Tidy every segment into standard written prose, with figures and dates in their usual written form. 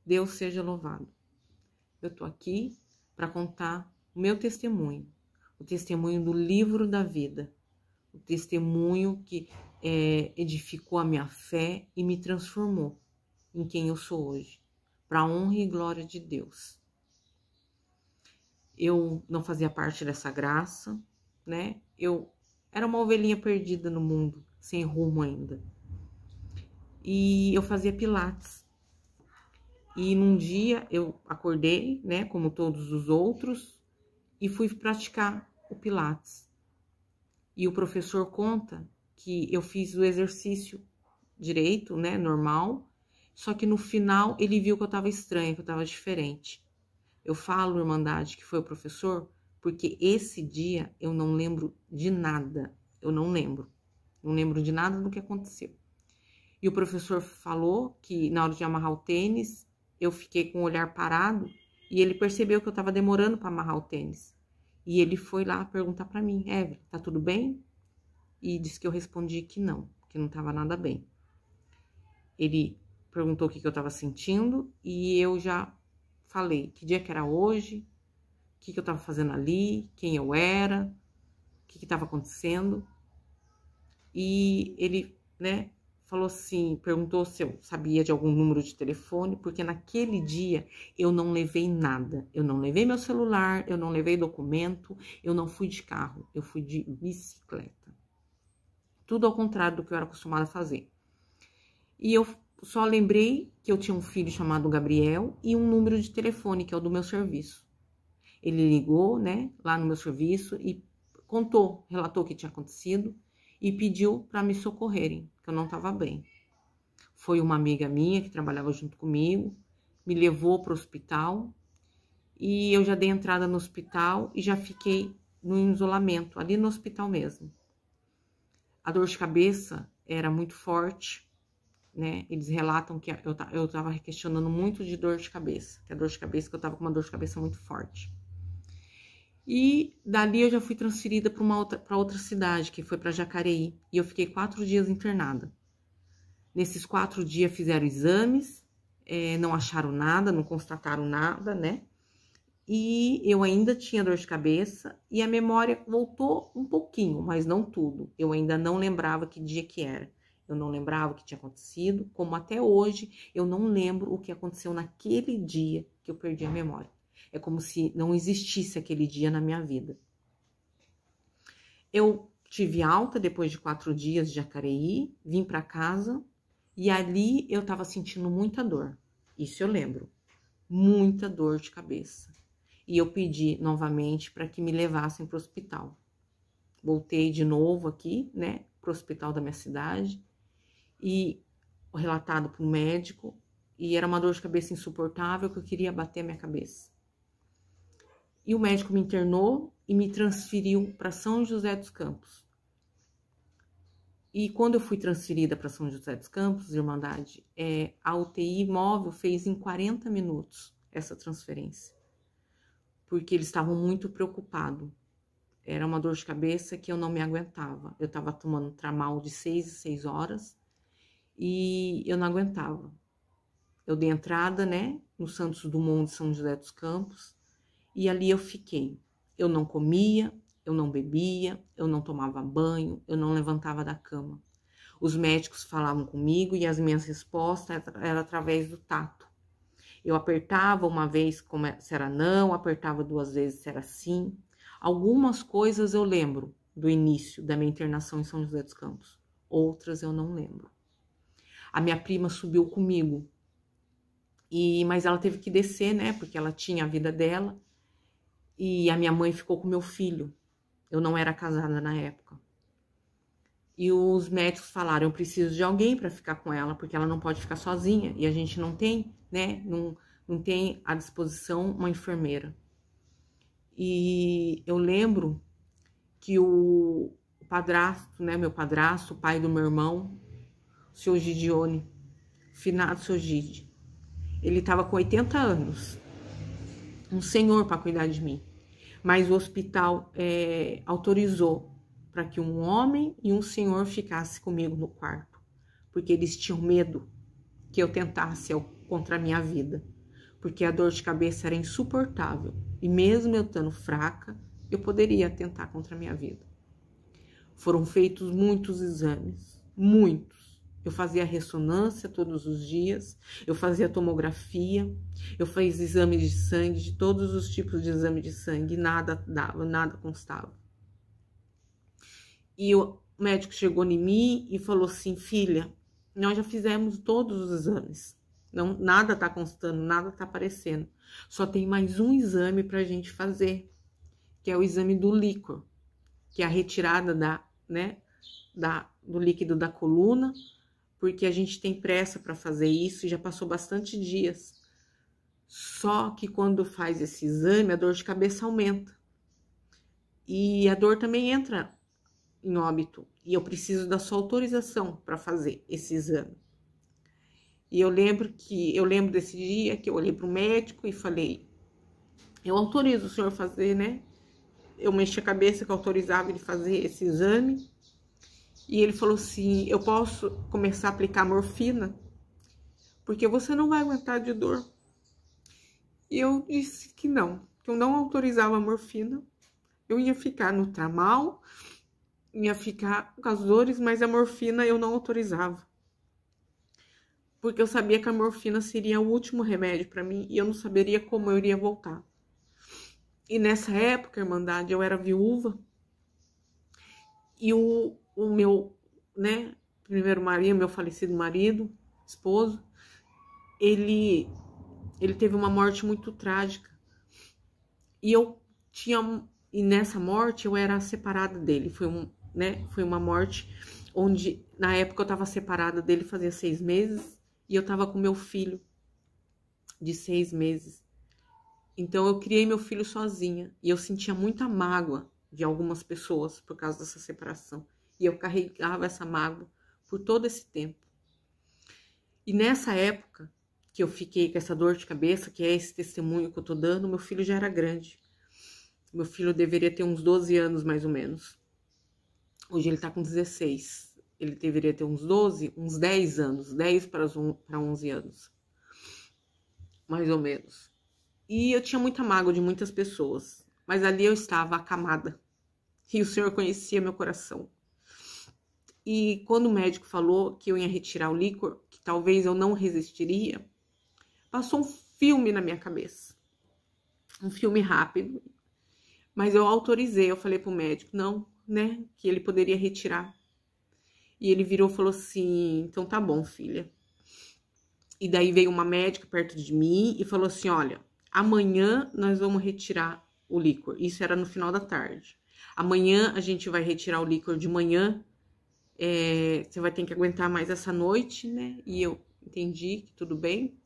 Deus seja louvado. Eu tô aqui para contar o meu testemunho, o testemunho do livro da vida, o testemunho que edificou a minha fé e me transformou em quem eu sou hoje, para a honra e glória de Deus. Eu não fazia parte dessa graça, né? Eu era uma ovelhinha perdida no mundo, sem rumo ainda. E eu fazia pilates. E num dia eu acordei, né, como todos os outros, e fui praticar o pilates. E o professor conta que eu fiz o exercício direito, né, normal, só que no final ele viu que eu estava estranha, que eu estava diferente. Eu falo, Irmandade, que foi o professor, porque esse dia eu não lembro de nada. Eu não lembro. Não lembro de nada do que aconteceu. E o professor falou que na hora de amarrar o tênis, eu fiquei com o olhar parado e ele percebeu que eu estava demorando para amarrar o tênis. E ele foi lá perguntar para mim, Evelyn, tá tudo bem? E disse que eu respondi que não estava nada bem. Ele perguntou o que eu estava sentindo e eu já falei que dia que era hoje, o que eu estava fazendo ali, quem eu era, o que estava acontecendo. E ele, né, falou assim, perguntou se eu sabia de algum número de telefone, porque naquele dia eu não levei nada. Eu não levei meu celular, eu não levei documento, eu não fui de carro, eu fui de bicicleta. Tudo ao contrário do que eu era acostumada a fazer. E eu só lembrei que eu tinha um filho chamado Gabriel e um número de telefone, que é o do meu serviço. Ele ligou, né, lá no meu serviço e relatou o que tinha acontecido e pediu para me socorrerem, que eu não estava bem. Foi uma amiga minha que trabalhava junto comigo, me levou para o hospital e eu já dei entrada no hospital e já fiquei no isolamento, ali no hospital mesmo. A dor de cabeça era muito forte, né? Eles relatam que eu tava questionando muito de dor de cabeça, que eu tava com uma dor de cabeça muito forte. E dali eu já fui transferida para outra cidade, que foi para Jacareí, e eu fiquei 4 dias internada. Nesses 4 dias fizeram exames, não acharam nada, não constataram nada, né? E eu ainda tinha dor de cabeça e a memória voltou um pouquinho, mas não tudo. Eu ainda não lembrava que dia que era. Eu não lembrava o que tinha acontecido, como até hoje eu não lembro o que aconteceu naquele dia que eu perdi a memória. É como se não existisse aquele dia na minha vida. Eu tive alta depois de 4 dias de Jacareí, vim para casa e ali eu tava sentindo muita dor. Isso eu lembro. Muita dor de cabeça. E eu pedi novamente para que me levassem para o hospital. Voltei de novo aqui, né, para o hospital da minha cidade e relatado para o médico. E era uma dor de cabeça insuportável que eu queria bater a minha cabeça. E o médico me internou e me transferiu para São José dos Campos. E quando eu fui transferida para São José dos Campos, Irmandade, a UTI móvel fez em 40 minutos essa transferência. Porque eles estavam muito preocupados. Era uma dor de cabeça que eu não me aguentava. Eu estava tomando Tramal de 6 em 6 horas e eu não aguentava. Eu dei entrada, né, no Santos Dumont de São José dos Campos e ali eu fiquei. Eu não comia, eu não bebia, eu não tomava banho, eu não levantava da cama. Os médicos falavam comigo e as minhas respostas eram através do tato. Eu apertava uma vez se era não, apertava 2 vezes se era sim. Algumas coisas eu lembro do início da minha internação em São José dos Campos. Outras eu não lembro. A minha prima subiu comigo. Mas ela teve que descer, né? Porque ela tinha a vida dela. E a minha mãe ficou com meu filho. Eu não era casada na época. E os médicos falaram, eu preciso de alguém para ficar com ela, porque ela não pode ficar sozinha. E a gente não tem, né? Não tem à disposição uma enfermeira. E eu lembro que o padrasto, né? Meu padrasto, o pai do meu irmão, o seu Gidione, finado seu Gide, ele estava com 80 anos. Um senhor para cuidar de mim. Mas o hospital autorizou para que um homem e um senhor ficassem comigo no quarto, porque eles tinham medo que eu tentasse contra a minha vida. porque a dor de cabeça era insuportável. E mesmo eu estando fraca, eu poderia atentar contra a minha vida. Foram feitos muitos exames, muitos. Eu fazia ressonância todos os dias, eu fazia tomografia, eu fiz exame de sangue, de todos os tipos de exame de sangue, nada dava, nada constava. E o médico chegou em mim e falou assim: filha, nós já fizemos todos os exames, não, nada tá constando, nada tá aparecendo. Só tem mais um exame pra gente fazer, que é o exame do líquor, que é a retirada do líquido da coluna, porque a gente tem pressa para fazer isso e já passou bastante dias. Só que quando faz esse exame, a dor de cabeça aumenta. E a dor também entra em óbito. E eu preciso da sua autorização para fazer esse exame. E eu lembro desse dia que eu olhei para o médico e falei: eu autorizo o senhor fazer, né? Eu mexi a cabeça que eu autorizava ele fazer esse exame. E ele falou assim: eu posso começar a aplicar morfina? Porque você não vai aguentar de dor. E eu disse que não, que eu não autorizava a morfina. Eu ia ficar no tramal, ia ficar com as dores, mas a morfina eu não autorizava. Porque eu sabia que a morfina seria o último remédio para mim e eu não saberia como eu iria voltar. E nessa época, Irmandade, eu era viúva. E o meu, né, primeiro marido, meu falecido marido, esposo, ele teve uma morte muito trágica. E nessa morte eu era separada dele. Foi uma morte onde, na época, eu estava separada dele fazia 6 meses e eu estava com meu filho de 6 meses. Então eu criei meu filho sozinha e eu sentia muita mágoa de algumas pessoas por causa dessa separação. E eu carregava essa mágoa por todo esse tempo. E nessa época que eu fiquei com essa dor de cabeça, que é esse testemunho que eu tô dando, meu filho já era grande. Meu filho deveria ter uns 12 anos, mais ou menos. Hoje ele tá com 16. Ele deveria ter uns 12, uns 10 anos. 10 para 11 anos. Mais ou menos. E eu tinha muita mágoa de muitas pessoas. Mas ali eu estava acamada. E o Senhor conhecia meu coração. E quando o médico falou que eu ia retirar o líquor, que talvez eu não resistiria, passou um filme na minha cabeça. Um filme rápido. Mas eu autorizei, eu falei pro médico, não, né, que ele poderia retirar. E ele virou e falou assim: então tá bom, filha. E daí veio uma médica perto de mim e falou assim: olha, amanhã nós vamos retirar o líquor. Isso era no final da tarde. Amanhã a gente vai retirar o líquor de manhã. Você vai ter que aguentar mais essa noite, né? E eu entendi que tudo bem.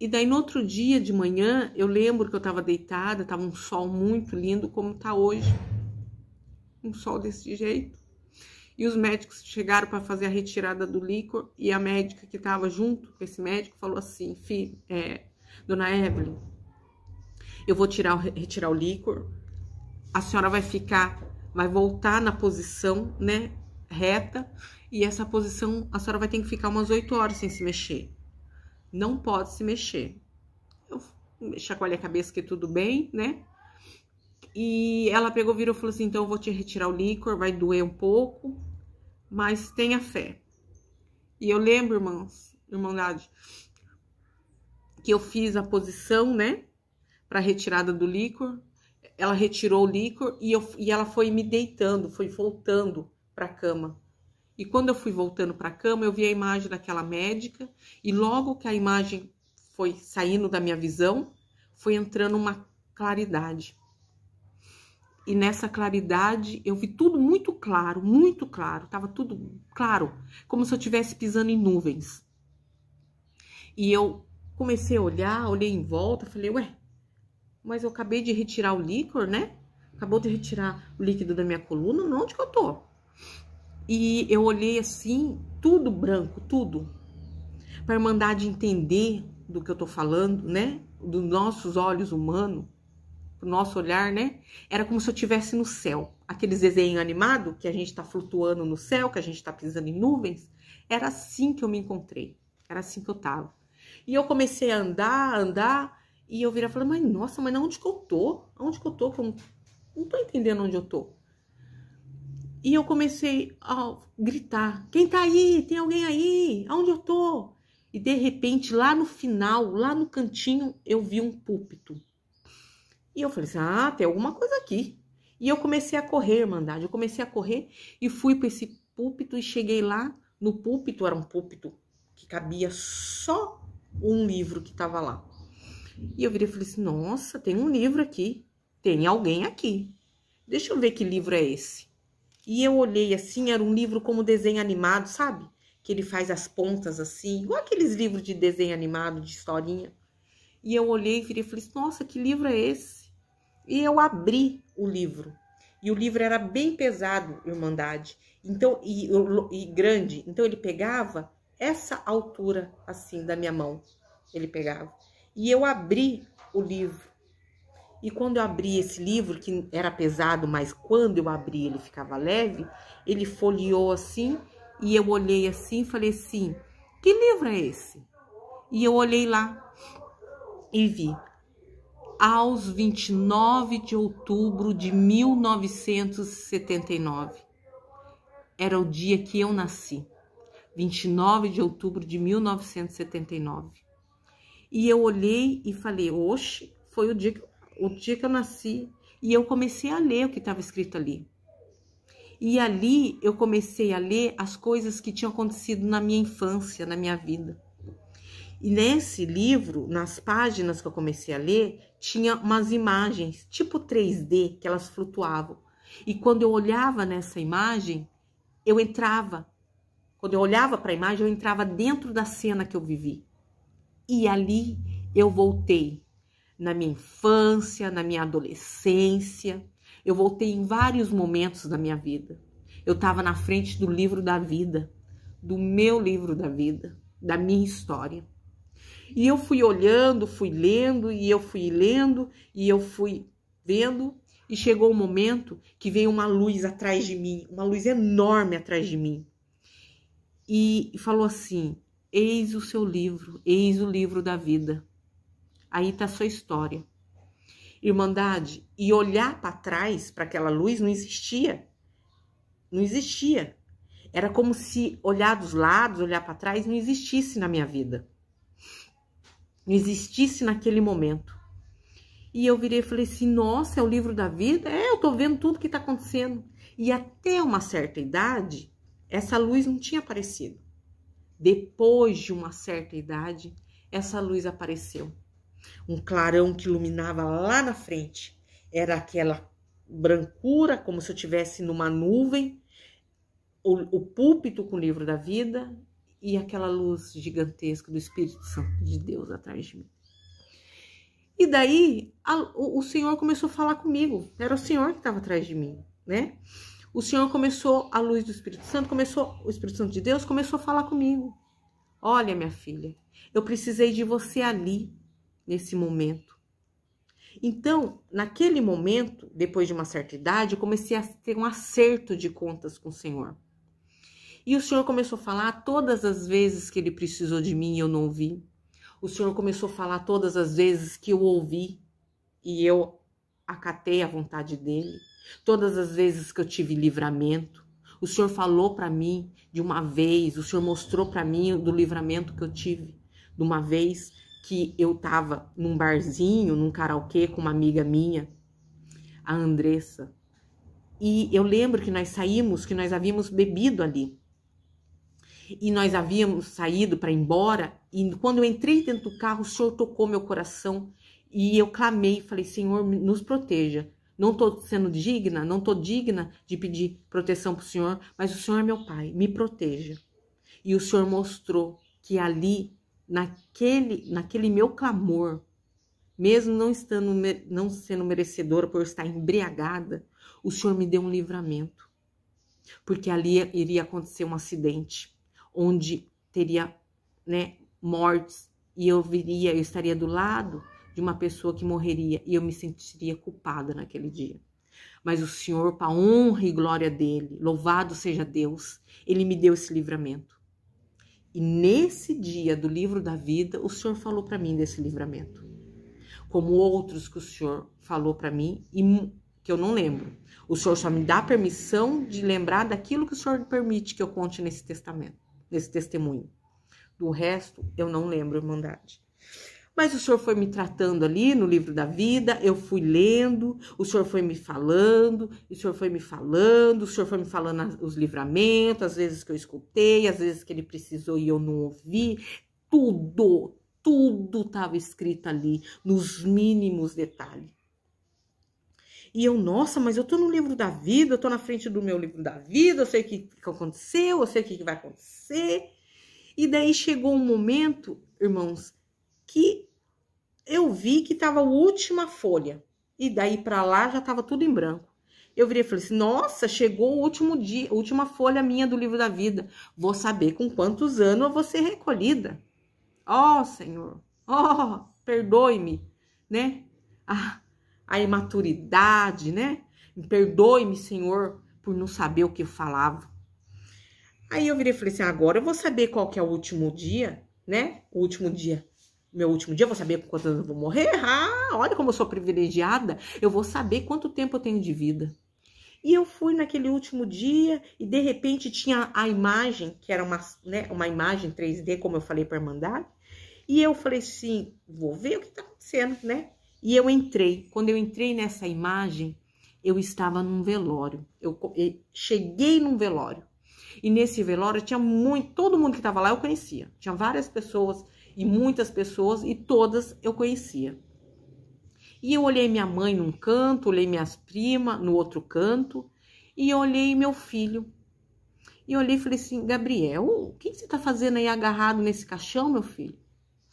E daí no outro dia de manhã, eu lembro que eu tava deitada, tava um sol muito lindo, como tá hoje. Um sol desse jeito. E os médicos chegaram para fazer a retirada do líquor e a médica que tava junto com esse médico falou assim: dona Evelyn, eu vou retirar o líquor, a senhora vai voltar na posição, né, reta, e essa posição a senhora vai ter que ficar umas 8 horas sem se mexer. Não pode se mexer. Eu chacoalhei a cabeça que tudo bem, né? E ela virou e falou assim: então eu vou te retirar o líquor, vai doer um pouco, mas tenha fé. E eu lembro, irmandade, que eu fiz a posição, né, para retirada do líquor. Ela retirou o líquor e ela foi me deitando, foi voltando para a cama. E quando eu fui voltando para a cama, eu vi a imagem daquela médica e logo que a imagem foi saindo da minha visão, foi entrando uma claridade. E nessa claridade eu vi tudo muito claro, tava tudo claro, como se eu estivesse pisando em nuvens. E eu comecei a olhei em volta, falei: ué, mas eu acabei de retirar o líquor, né? Acabou de retirar o líquido da minha coluna, onde que eu tô? E eu olhei assim, tudo branco, tudo. Para a Irmandade entender do que eu tô falando, né? Dos nossos olhos humanos, do nosso olhar, né? Era como se eu estivesse no céu. Aqueles desenhos animados que a gente tá flutuando no céu, que a gente tá pisando em nuvens. Era assim que eu me encontrei. Era assim que eu tava. E eu comecei a andar, e eu virei e falei, mas nossa, mas onde que eu tô? Onde que eu tô? Não tô entendendo onde eu tô. E eu comecei a gritar, quem tá aí? Tem alguém aí? Aonde eu tô? E de repente, lá no final, lá no cantinho, eu vi um púlpito. E eu falei assim, ah, tem alguma coisa aqui. E eu comecei a correr, Irmandade. Eu comecei a correr e fui para esse púlpito e cheguei lá. No púlpito, era um púlpito que cabia só um livro que estava lá. E eu virei e falei assim, nossa, tem um livro aqui. Tem alguém aqui. Deixa eu ver que livro é esse. E eu olhei assim, era um livro como desenho animado, sabe? Que ele faz as pontas assim, igual aqueles livros de desenho animado, de historinha. E eu olhei e virei e falei, nossa, que livro é esse? E eu abri o livro. E o livro era bem pesado, Irmandade. Então, e grande. Então, ele pegava essa altura, assim, da minha mão. Ele pegava. E eu abri o livro. E quando eu abri esse livro, que era pesado, mas quando eu abri ele ficava leve, ele folheou assim, e eu olhei assim e falei assim, que livro é esse? E eu olhei lá e vi, aos 29 de outubro de 1979. Era o dia que eu nasci, 29 de outubro de 1979. E eu olhei e falei, oxe, foi o dia que eu nasci. E eu comecei a ler o que estava escrito ali. E ali eu comecei a ler as coisas que tinham acontecido na minha infância, na minha vida. E nesse livro, nas páginas que eu comecei a ler, tinha umas imagens, tipo 3D, que elas flutuavam. E quando eu olhava nessa imagem, eu entrava. Quando eu olhava para a imagem, eu entrava dentro da cena que eu vivi. E ali eu voltei na minha infância, na minha adolescência. Eu voltei em vários momentos da minha vida. Eu estava na frente do livro da vida, do meu livro da vida, da minha história. E eu fui olhando, fui lendo, e eu fui lendo, e eu fui vendo, e chegou um momento que veio uma luz atrás de mim, uma luz enorme atrás de mim. E falou assim, eis o seu livro, eis o livro da vida. Aí tá a sua história. Irmandade, e olhar para trás, para aquela luz, não existia. Não existia. Era como se olhar dos lados, olhar para trás, não existisse na minha vida. Não existisse naquele momento. E eu virei e falei assim, nossa, é o livro da vida? É, eu tô vendo tudo que tá acontecendo. E até uma certa idade, essa luz não tinha aparecido. Depois de uma certa idade, essa luz apareceu. Um clarão que iluminava lá na frente. Era aquela brancura, como se eu estivesse numa nuvem, o púlpito com o livro da vida e aquela luz gigantesca do Espírito Santo de Deus atrás de mim. E daí o Senhor começou a falar comigo. Era o Senhor que estava atrás de mim, né? O Senhor começou, a luz do Espírito Santo, o Espírito Santo de Deus começou a falar comigo. Olha, minha filha, eu precisei de você ali, nesse momento. Então, naquele momento, depois de uma certa idade, eu comecei a ter um acerto de contas com o Senhor. E o Senhor começou a falar todas as vezes que Ele precisou de mim e eu não ouvi. O Senhor começou a falar todas as vezes que eu ouvi e eu acatei a vontade dEle. Todas as vezes que eu tive livramento. O Senhor falou para mim de uma vez, o Senhor mostrou para mim do livramento que eu tive. De uma vez que eu estava num barzinho, num karaokê com uma amiga minha, a Andressa. E eu lembro que nós saímos, que nós havíamos bebido ali. E nós havíamos saído para ir embora. E quando eu entrei dentro do carro, o Senhor tocou meu coração. E eu clamei, falei, Senhor, nos proteja. Não estou sendo digna, não estou digna de pedir proteção para o Senhor, mas o Senhor é meu Pai, me proteja. E o Senhor mostrou que ali, naquele meu clamor, mesmo não sendo merecedora por estar embriagada, o Senhor me deu um livramento. Porque ali iria acontecer um acidente, onde teria, né, mortes, e eu estaria do lado de uma pessoa que morreria, e eu me sentiria culpada naquele dia. Mas o Senhor, para a honra e glória dele, louvado seja Deus, ele me deu esse livramento. E nesse dia do livro da vida, o Senhor falou para mim desse livramento. Como outros que o Senhor falou para mim e que eu não lembro. O Senhor só me dá permissão de lembrar daquilo que o Senhor permite que eu conte nesse testamento, nesse testemunho. Do resto, eu não lembro, irmandade. Mas o Senhor foi me tratando ali no livro da vida, eu fui lendo, o Senhor foi me falando, o Senhor foi me falando, o Senhor foi me falando os livramentos, às vezes que eu escutei, às vezes que ele precisou e eu não ouvi. Tudo estava escrito ali, nos mínimos detalhes. E eu, nossa, mas eu tô no livro da vida, eu tô na frente do meu livro da vida, eu sei o que aconteceu, eu sei o que vai acontecer. E daí chegou um momento, irmãos, que eu vi que tava a última folha. E daí pra lá já tava tudo em branco. Eu virei e falei assim, nossa, chegou o último dia, a última folha minha do livro da vida. Vou saber com quantos anos eu vou ser recolhida. Ó, Senhor, ó, perdoe-me, né? A imaturidade, né? Perdoe-me, Senhor, por não saber o que eu falava. Aí eu virei e falei assim, agora eu vou saber qual que é o último dia, né? O último dia, meu último dia, eu vou saber com quantos anos eu vou morrer. Olha como eu sou privilegiada. Eu vou saber quanto tempo eu tenho de vida. E eu fui naquele último dia e de repente tinha a imagem, que era uma imagem 3D, como eu falei para a Irmandade. E eu falei assim, vou ver o que tá acontecendo, né? E eu entrei. Quando eu entrei nessa imagem, eu estava num velório. Eu cheguei num velório. E nesse velório tinha todo mundo que estava lá eu conhecia. Tinha várias pessoas e muitas pessoas e todas eu conhecia. E eu olhei minha mãe num canto, olhei minhas primas no outro canto e olhei meu filho. E olhei e falei assim, Gabriel, o que você tá fazendo aí agarrado nesse caixão, meu filho?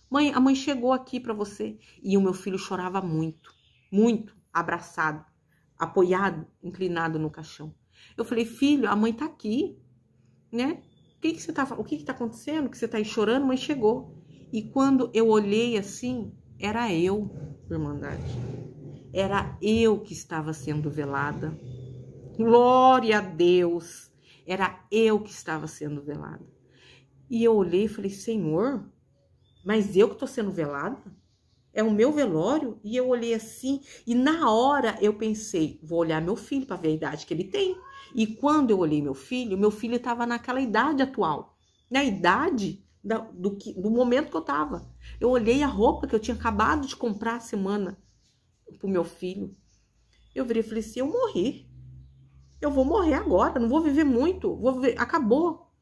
Mãe, a mãe chegou aqui para você. E o meu filho chorava muito, muito, abraçado, apoiado, inclinado no caixão. Eu falei, filho, a mãe tá aqui, né? O que tá acontecendo? Que você tá aí chorando? A mãe chegou. E quando eu olhei assim, era eu, Irmandade. Era eu que estava sendo velada. Glória a Deus. Era eu que estava sendo velada. E eu olhei e falei, Senhor, mas eu que tô sendo velada? É o meu velório? E eu olhei assim, e na hora eu pensei, vou olhar meu filho para ver a idade que ele tem. E quando eu olhei meu filho estava naquela idade atual. Na idade do momento que eu tava. Eu olhei a roupa que eu tinha acabado de comprar a semana pro meu filho. Eu virei e falei assim, eu morri. Eu vou morrer agora, não vou viver muito. Acabou.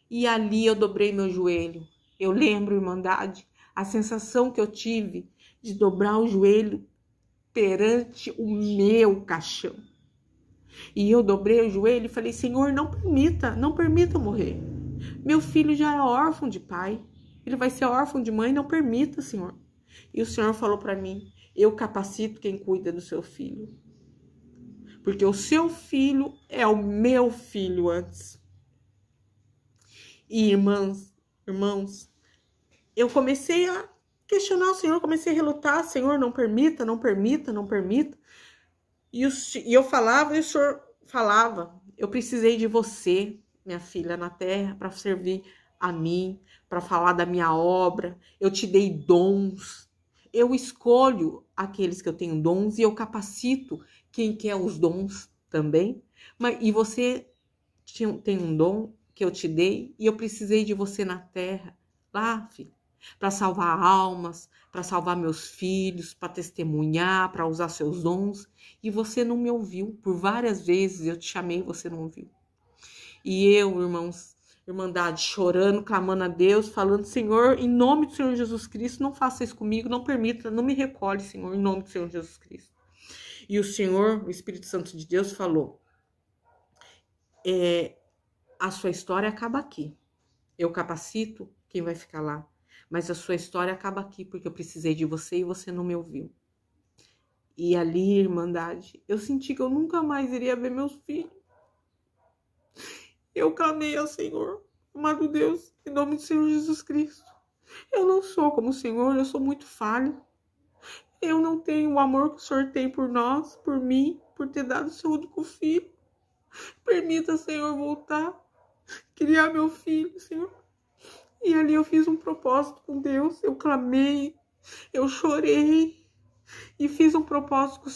E ali eu dobrei meu joelho. Eu lembro, Irmandade, a sensação que eu tive de dobrar o joelho perante o meu caixão. E eu dobrei o joelho e falei, Senhor, não permita eu morrer. Meu filho já é órfão de pai, ele vai ser órfão de mãe, não permita, Senhor. E o Senhor falou para mim, eu capacito quem cuida do seu filho. Porque o seu filho é o meu filho antes. E irmãos, eu comecei a questionar o Senhor, comecei a relutar, Senhor, não permita. E eu falava, e o Senhor falava, eu precisei de você, minha filha, na terra, para servir a mim, para falar da minha obra, eu te dei dons, eu escolho aqueles que eu tenho dons e eu capacito quem quer os dons também, e você tem um dom que eu te dei e eu precisei de você na terra, lá, filho, para salvar almas, para salvar meus filhos, para testemunhar, para usar seus dons, e você não me ouviu. Por várias vezes eu te chamei e você não ouviu. E eu, irmãos, Irmandade, chorando, clamando a Deus, falando, Senhor, em nome do Senhor Jesus Cristo, não faça isso comigo, não permita, não me recolhe, Senhor, em nome do Senhor Jesus Cristo. E o Senhor, o Espírito Santo de Deus, falou, a sua história acaba aqui. Eu capacito quem vai ficar lá. Mas a sua história acaba aqui, porque eu precisei de você e você não me ouviu. E ali, Irmandade, eu senti que eu nunca mais iria ver meus filhos. Eu clamei ao Senhor, amado Deus, em nome do Senhor Jesus Cristo. Eu não sou como o Senhor, eu sou muito falha. Eu não tenho o amor que o Senhor tem por nós, por mim, por ter dado o seu único filho. Permita, Senhor, voltar, criar meu filho, Senhor. E ali eu fiz um propósito com Deus, eu clamei, eu chorei e fiz um propósito com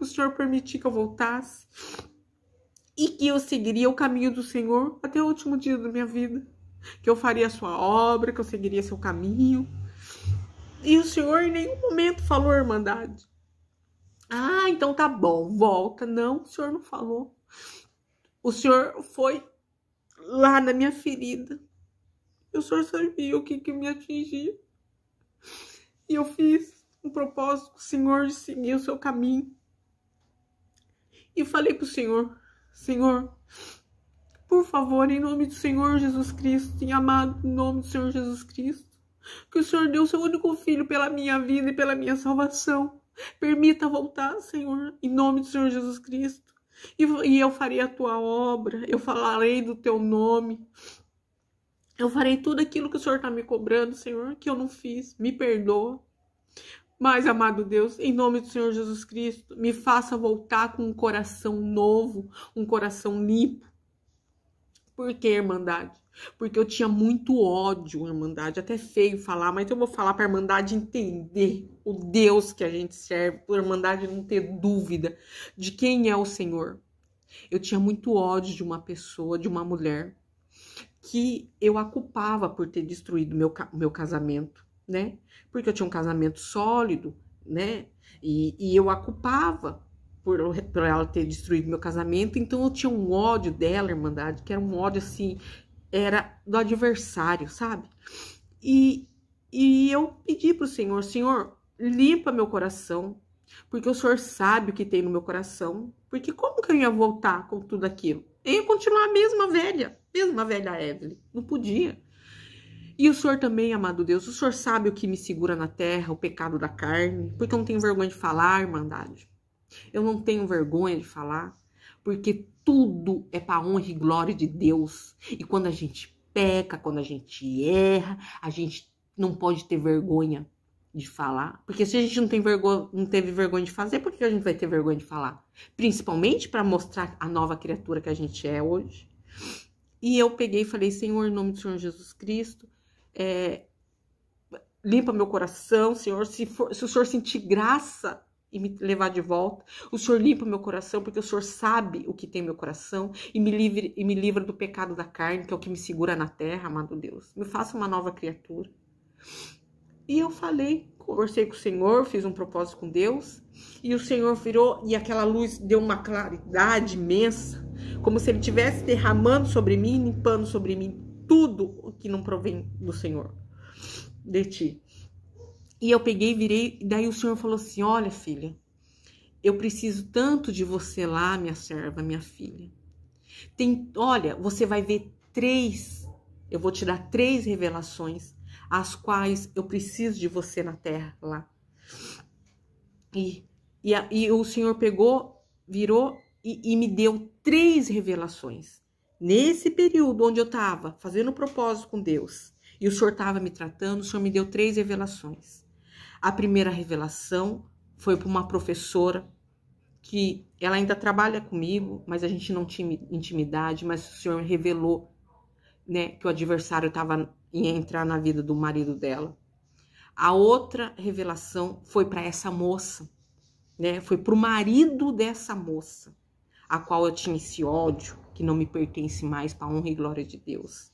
o Senhor permitir que eu voltasse e que eu seguiria o caminho do Senhor até o último dia da minha vida, que eu faria a sua obra, que eu seguiria seu caminho. E o Senhor em nenhum momento falou, Irmandade, ah, então tá bom, volta. Não, o Senhor não falou. O Senhor foi lá na minha ferida. O Senhor sabia o que me atingia. E eu fiz um propósito com o Senhor de seguir o seu caminho. E falei pro Senhor, Senhor, por favor, em nome do Senhor Jesus Cristo, e amado, em nome do Senhor Jesus Cristo, que o Senhor deu seu único filho pela minha vida e pela minha salvação. Permita voltar, Senhor, em nome do Senhor Jesus Cristo. E eu farei a tua obra, eu falarei do teu nome. Eu farei tudo aquilo que o Senhor está me cobrando, Senhor, que eu não fiz. Me perdoa. Mas, amado Deus, em nome do Senhor Jesus Cristo, me faça voltar com um coração novo, um coração limpo. Por quê, Irmandade? Porque eu tinha muito ódio, Irmandade. Até feio falar, mas eu vou falar para a Irmandade entender o Deus que a gente serve, para a Irmandade não ter dúvida de quem é o Senhor. Eu tinha muito ódio de uma pessoa, de uma mulher, que eu a culpava por ter destruído meu casamento, né? Porque eu tinha um casamento sólido, né? E eu a culpava por ela ter destruído meu casamento. Então eu tinha um ódio dela, Irmandade, que era um ódio assim, era do adversário, sabe? E eu pedi pro Senhor, Senhor, limpa meu coração, porque o Senhor sabe o que tem no meu coração. Porque como que eu ia voltar com tudo aquilo? Eu ia continuar a mesma velha Evelyn. Não podia. E o Senhor também, amado Deus, o Senhor sabe o que me segura na terra, o pecado da carne, porque eu não tenho vergonha de falar, Irmandade. Eu não tenho vergonha de falar, porque tudo é para honra e glória de Deus. E quando a gente peca, quando a gente erra, a gente não pode ter vergonha de falar. Porque se a gente não teve vergonha de fazer, por que a gente vai ter vergonha de falar? Principalmente para mostrar a nova criatura que a gente é hoje. E eu peguei e falei, Senhor, em nome do Senhor Jesus Cristo, limpa meu coração, Senhor. Se o Senhor sentir graça e me levar de volta, o Senhor limpa meu coração, porque o Senhor sabe o que tem meu coração, e me livra do pecado da carne, que é o que me segura na terra, amado Deus. Me faça uma nova criatura. E eu conversei com o Senhor, fiz um propósito com Deus, e o Senhor virou, e aquela luz deu uma claridade imensa, como se Ele estivesse derramando sobre mim, limpando sobre mim tudo o que não provém do Senhor, de ti. E eu peguei e virei, e daí o Senhor falou assim, olha, filha, eu preciso tanto de você lá, minha serva, minha filha. Olha, você vai ver eu vou te dar 3 revelações, as quais eu preciso de você na terra lá. E o Senhor pegou, virou e me deu 3 revelações. Nesse período onde eu estava fazendo propósito com Deus, e o Senhor estava me tratando, o Senhor me deu 3 revelações. A primeira revelação foi para uma professora, que ela ainda trabalha comigo, mas a gente não tinha intimidade, mas o Senhor revelou, né, que o adversário ia entrar na vida do marido dela. A outra revelação foi para essa moça, né, foi para o marido dessa moça, a qual eu tinha esse ódio, que não me pertence mais, para a honra e glória de Deus,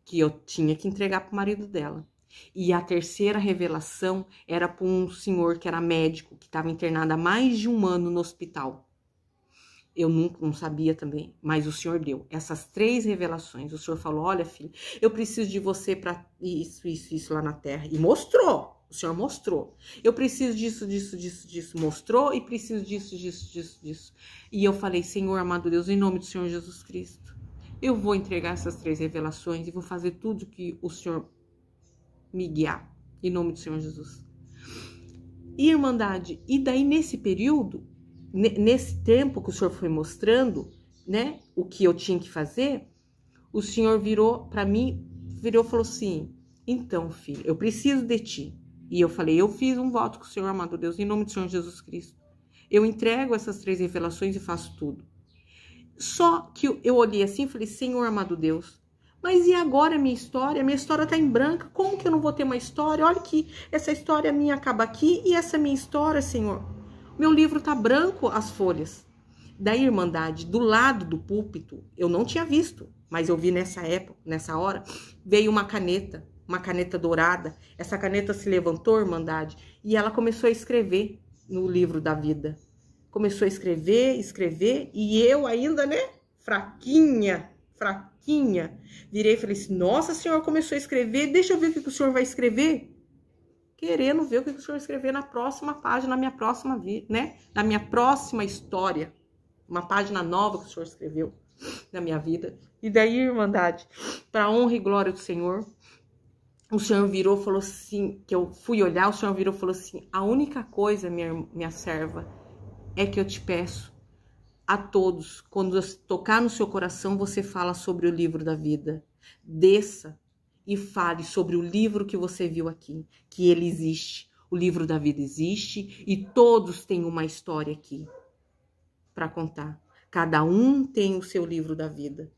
que eu tinha que entregar para o marido dela. E a terceira revelação era para um senhor que era médico, que estava internado há mais de 1 ano no hospital. Eu não sabia também, mas o Senhor deu essas 3 revelações. O Senhor falou, olha, filha, eu preciso de você para isso lá na terra. E mostrou, o Senhor mostrou. Eu preciso disso. Mostrou, e preciso disso. E eu falei, Senhor, amado Deus, em nome do Senhor Jesus Cristo, eu vou entregar essas 3 revelações e vou fazer tudo que o Senhor me guiar, em nome do Senhor Jesus. E, Irmandade, e daí nesse período, nesse tempo que o Senhor foi mostrando, né, o que eu tinha que fazer, o Senhor virou para mim, e falou assim, então, filho, eu preciso de ti. E eu falei, eu fiz um voto com o Senhor, amado Deus, em nome do Senhor Jesus Cristo. Eu entrego essas 3 revelações e faço tudo. Só que eu olhei assim e falei, Senhor, amado Deus, Mas e agora a minha história? A minha história tá em branco. Como que eu não vou ter uma história? Olha que essa história minha acaba aqui e essa minha história, Senhor. Meu livro tá branco, as folhas. Daí, Irmandade, do lado do púlpito, eu não tinha visto, mas eu vi nessa época, nessa hora, veio uma caneta dourada. Essa caneta se levantou, Irmandade, e ela começou a escrever no livro da vida. Começou a escrever, e eu ainda, né, fraquinha, virei e falei assim, nossa, Senhor, começou a escrever, deixa eu ver o que o Senhor vai escrever. Querendo ver o que o Senhor vai escrever na próxima página, na minha próxima vida, né, na minha próxima história. Uma página nova que o Senhor escreveu na minha vida. E daí, Irmandade, para a honra e glória do Senhor, o Senhor virou e falou assim, que eu fui olhar, o Senhor virou e falou assim, a única coisa, minha serva, é que eu te peço a todos, quando tocar no seu coração, você fala sobre o livro da vida. Desça e fale sobre o livro que você viu aqui, que ele existe. O livro da vida existe e todos têm uma história aqui para contar. Cada um tem o seu livro da vida.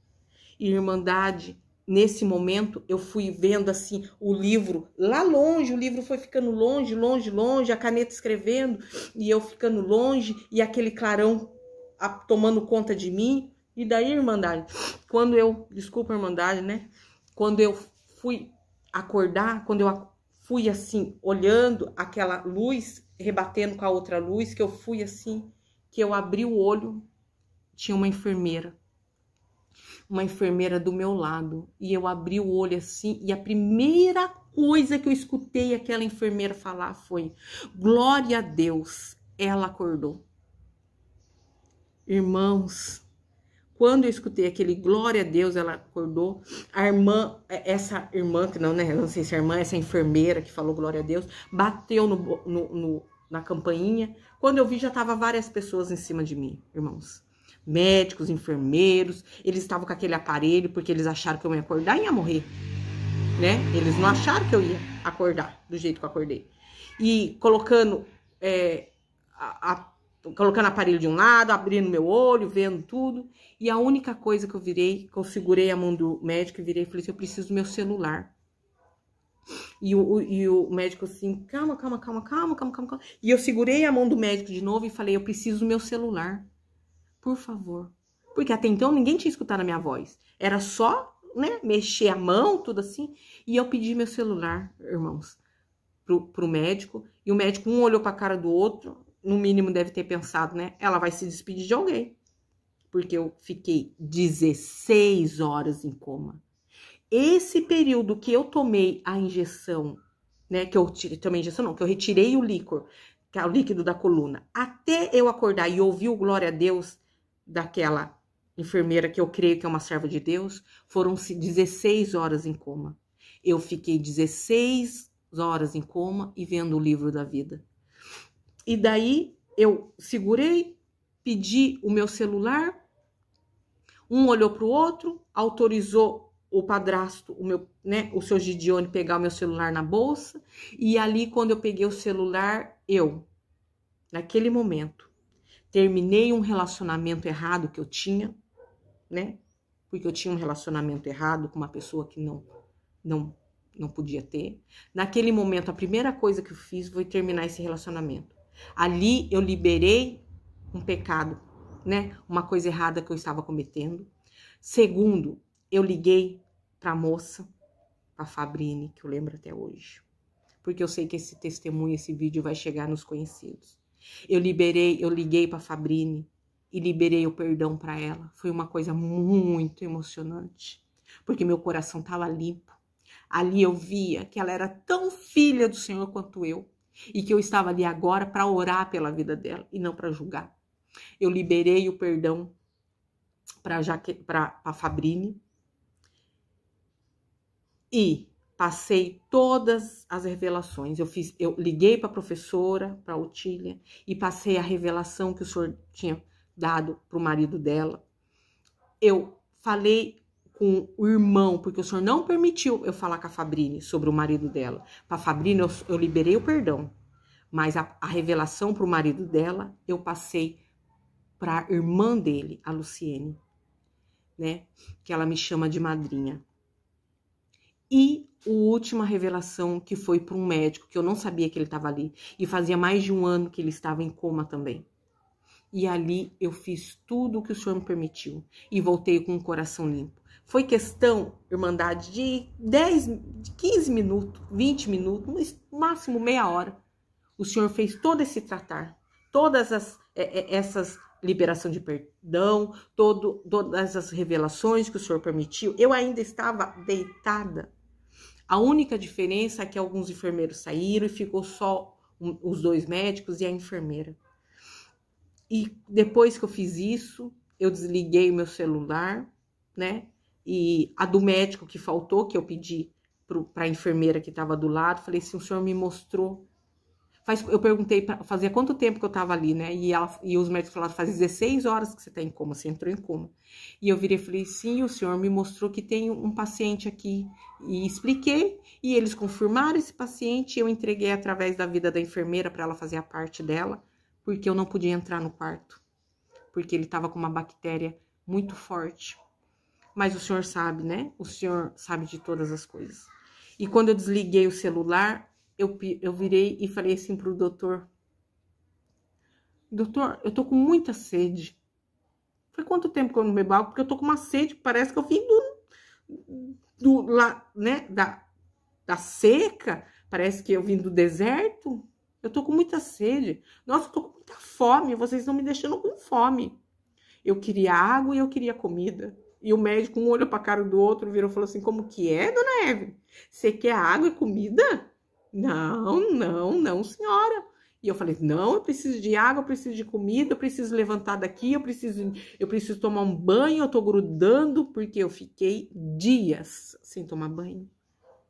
E, Irmandade, nesse momento eu fui vendo assim o livro lá longe, o livro foi ficando longe, a caneta escrevendo e eu ficando longe e aquele clarão tomando conta de mim. E daí, Irmandade, desculpa, Irmandade, né? Quando eu fui acordar, quando eu fui assim olhando aquela luz rebatendo com a outra luz, que eu fui assim, que eu abri o olho, tinha uma enfermeira do meu lado, e eu abri o olho assim, e a primeira coisa que eu escutei aquela enfermeira falar foi, glória a Deus, ela acordou. Irmãos, quando eu escutei aquele glória a Deus, ela acordou, essa irmã, que não, né, não sei se é irmã, essa enfermeira que falou glória a Deus, bateu na campainha. Quando eu vi, já tava várias pessoas em cima de mim, irmãos. Médicos, enfermeiros, eles estavam com aquele aparelho porque eles acharam que eu ia acordar e ia morrer, né? Eles não acharam que eu ia acordar do jeito que eu acordei. E colocando colocando aparelho de um lado, abrindo meu olho, vendo tudo. E a única coisa que eu segurei a mão do médico e virei e falei assim, eu preciso do meu celular. E o médico assim, calma. E eu segurei a mão do médico de novo e falei, eu preciso do meu celular, por favor. Porque até então ninguém tinha escutado a minha voz. Era só, né, mexer a mão, tudo assim. E eu pedi meu celular, irmãos, pro médico. E o médico, um olhou pra cara do outro, no mínimo deve ter pensado, né, ela vai se despedir de alguém. Porque eu fiquei 16 horas em coma. Esse período que eu tomei a injeção, né, que eu retirei o líquor, que é o líquido da coluna, até eu acordar e ouvir o glória a Deus daquela enfermeira que eu creio que é uma serva de Deus, foram-se 16 horas em coma. Eu fiquei 16 horas em coma e vendo o livro da vida. E daí eu segurei, pedi o meu celular, um olhou para o outro, autorizou o padrasto, o seu Gideone, pegar o meu celular na bolsa. E ali, quando eu peguei o celular, naquele momento, terminei um relacionamento errado que eu tinha, né? Porque eu tinha um relacionamento errado com uma pessoa que não podia ter. Naquele momento, a primeira coisa que eu fiz foi terminar esse relacionamento. Ali, eu liberei um pecado, né? Uma coisa errada que eu estava cometendo. Segundo, eu liguei pra moça, pra Fabrine, que eu lembro até hoje. Porque eu sei que esse testemunho, esse vídeo vai chegar nos conhecidos. Eu liguei pra Fabrine e liberei o perdão pra ela. Foi uma coisa muito emocionante, porque meu coração tava limpo. Ali eu via que ela era tão filha do Senhor quanto eu, e que eu estava ali agora para orar pela vida dela e não para julgar. Eu liberei o perdão para Fabrine e passei todas as revelações. Eu liguei para a professora, para a Otília, e passei a revelação que o Senhor tinha dado para o marido dela. Eu falei com o irmão, porque o Senhor não permitiu eu falar com a Fabrine sobre o marido dela. Para a Fabrine eu liberei o perdão, mas a revelação para o marido dela eu passei para a irmã dele, a Luciene, né? Que ela me chama de madrinha. E a última revelação, que foi para um médico, que eu não sabia que ele estava ali. E fazia mais de 1 ano que ele estava em coma também. E ali eu fiz tudo o que o Senhor me permitiu. E voltei com o coração limpo. Foi questão, irmandade, de 15 minutos, 20 minutos, no máximo meia hora. O Senhor fez todo esse tratar. Todas essas liberação de perdão, todas as revelações que o Senhor permitiu. Eu ainda estava deitada. A única diferença é que alguns enfermeiros saíram e ficou só os 2 médicos e a enfermeira. E depois que eu fiz isso, eu desliguei o meu celular, né? E a do médico que faltou, que eu pedi para a enfermeira que estava do lado, falei assim, o Senhor me mostrou. Eu perguntei, fazia quanto tempo que eu estava ali, né? E os médicos falaram, faz 16 horas que você está em coma, você entrou em coma. E eu virei e falei, sim, o Senhor me mostrou que tem um paciente aqui. E expliquei, e eles confirmaram esse paciente, e eu entreguei através da vida da enfermeira para ela fazer a parte dela, porque eu não podia entrar no quarto, porque ele estava com uma bactéria muito forte. Mas o Senhor sabe, né? O Senhor sabe de todas as coisas. E quando eu desliguei o celular, eu virei e falei assim pro doutor, eu tô com muita sede. Foi quanto tempo que eu não bebo água? Porque eu tô com uma sede, parece que eu vim da seca, parece que eu vim do deserto. Eu tô com muita sede. Nossa, eu tô com muita fome, vocês estão me deixando com fome. Eu queria água e eu queria comida. E o médico, um olhou pra cara do outro, virou e falou assim, como que é, dona Eve? Você quer água e comida? Não, senhora. E eu falei, não, eu preciso de água, eu preciso de comida, eu preciso levantar daqui, eu preciso tomar um banho, eu tô grudando, porque eu fiquei dias sem tomar banho.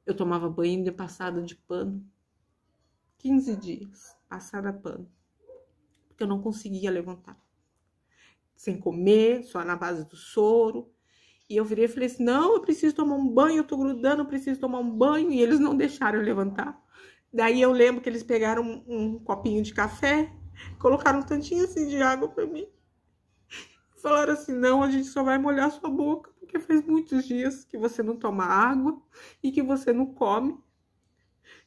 Eu tomava banho de passada de pano. 15 dias, passada pano. Porque eu não conseguia levantar. Sem comer, só na base do soro. E eu virei e falei assim, não, eu preciso tomar um banho, eu tô grudando, eu preciso tomar um banho. E eles não deixaram eu levantar. Daí eu lembro que eles pegaram um copinho de café, colocaram um tantinho assim de água pra mim. Falaram assim, não, a gente só vai molhar sua boca, porque faz muitos dias que você não toma água e que você não come.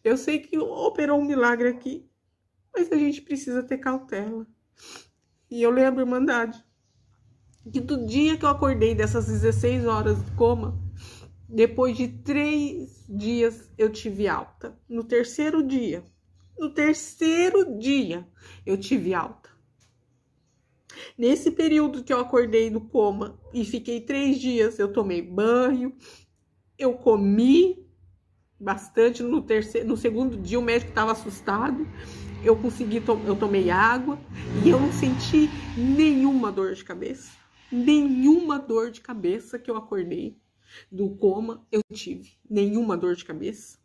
Eu sei que operou um milagre aqui, mas a gente precisa ter cautela. E eu lembro, irmandade, que do dia que eu acordei dessas 16 horas de coma, depois de 3 dias eu tive alta. No terceiro dia eu tive alta. Nesse período que eu acordei do coma e fiquei 3 dias, eu tomei banho, eu comi bastante. No segundo dia o médico estava assustado. Eu tomei água e eu não senti nenhuma dor de cabeça. Nenhuma dor de cabeça que eu acordei do coma eu tive. Nenhuma dor de cabeça.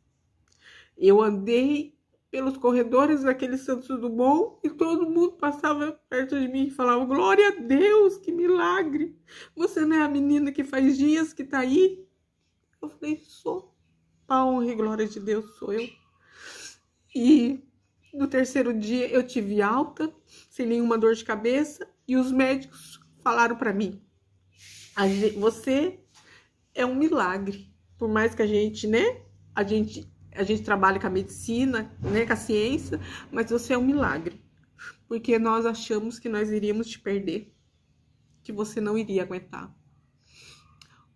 Eu andei pelos corredores daquele Santos Dumont e todo mundo passava perto de mim e falava, glória a Deus, que milagre. Você não é a menina que faz dias que tá aí? Eu falei, sou. Pra honra e glória de Deus, sou eu. E no terceiro dia eu tive alta, sem nenhuma dor de cabeça, e os médicos falaram pra mim, você é um milagre. Por mais que a gente, né, a gente trabalha com a medicina, né, com a ciência, mas você é um milagre. Porque nós achamos que nós iríamos te perder, que você não iria aguentar.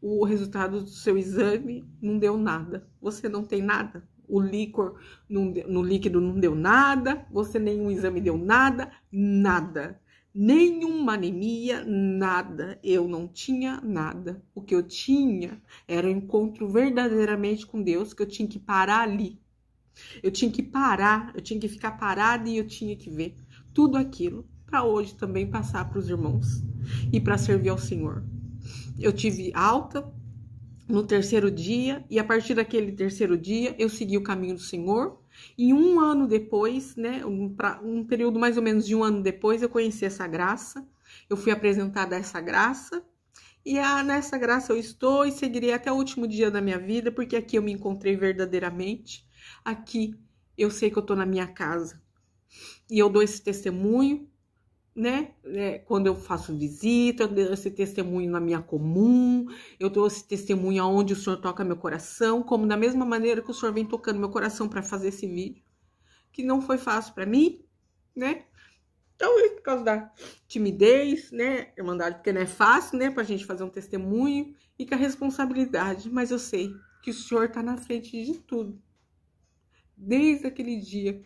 O resultado do seu exame não deu nada. Você não tem nada. O líquido não deu nada. Você nenhum exame deu nada. Nada. Nenhuma anemia, nada. Eu não tinha nada. O que eu tinha era um encontro verdadeiramente com Deus, que eu tinha que parar ali. Eu tinha que parar, eu tinha que ficar parada e eu tinha que ver tudo aquilo para hoje também passar para os irmãos e para servir ao Senhor. Eu tive alta no terceiro dia e a partir daquele terceiro dia eu segui o caminho do Senhor. E 1 ano depois, né, um período mais ou menos de 1 ano depois, eu conheci essa graça. Eu fui apresentada a essa graça. E nessa graça eu estou e seguirei até o último dia da minha vida, porque aqui eu me encontrei verdadeiramente. Aqui eu sei que eu estou na minha casa. E eu dou esse testemunho né? Quando eu faço visita, eu dou esse testemunho na minha comum, eu dou esse testemunho aonde o Senhor toca meu coração, como da mesma maneira que o Senhor vem tocando meu coração para fazer esse vídeo, que não foi fácil para mim, né? Talvez por causa da timidez, né, Irmandade, porque não é fácil, né, pra gente fazer um testemunho, e com a responsabilidade, mas eu sei que o Senhor tá na frente de tudo. Desde aquele dia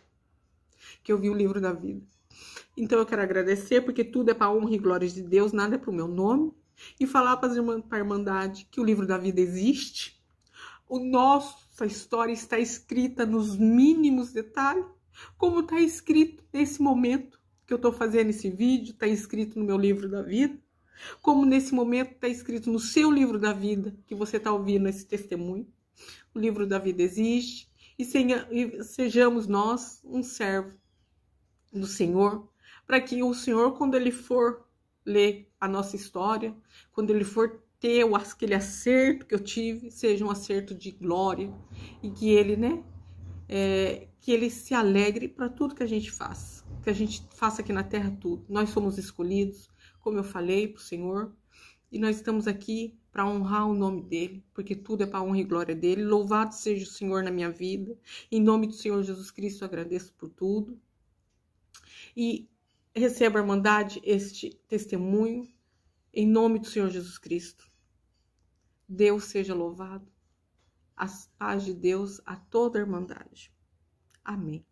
que eu vi o livro da vida. Então eu quero agradecer, porque tudo é para honra e glória de Deus, nada é pro meu nome, e falar para a Irmandade que o livro da vida existe. Nossa história está escrita nos mínimos detalhes, como está escrito nesse momento que eu estou fazendo esse vídeo, está escrito no meu livro da vida, como nesse momento está escrito no seu livro da vida, que você está ouvindo esse testemunho. O livro da vida existe, e sejamos nós um servo do Senhor, para que o Senhor, quando Ele for ler a nossa história, quando Ele for ter aquele acerto que eu tive, seja um acerto de glória, e que Ele, né, que Ele se alegre para tudo que a gente faça, que a gente faça aqui na terra tudo. Nós somos escolhidos, como eu falei para o Senhor, e nós estamos aqui para honrar o nome dEle, porque tudo é para honra e glória dEle. Louvado seja o Senhor na minha vida. Em nome do Senhor Jesus Cristo, eu agradeço por tudo. E receba, Irmandade, este testemunho, em nome do Senhor Jesus Cristo. Deus seja louvado. A paz de Deus a toda a Irmandade. Amém.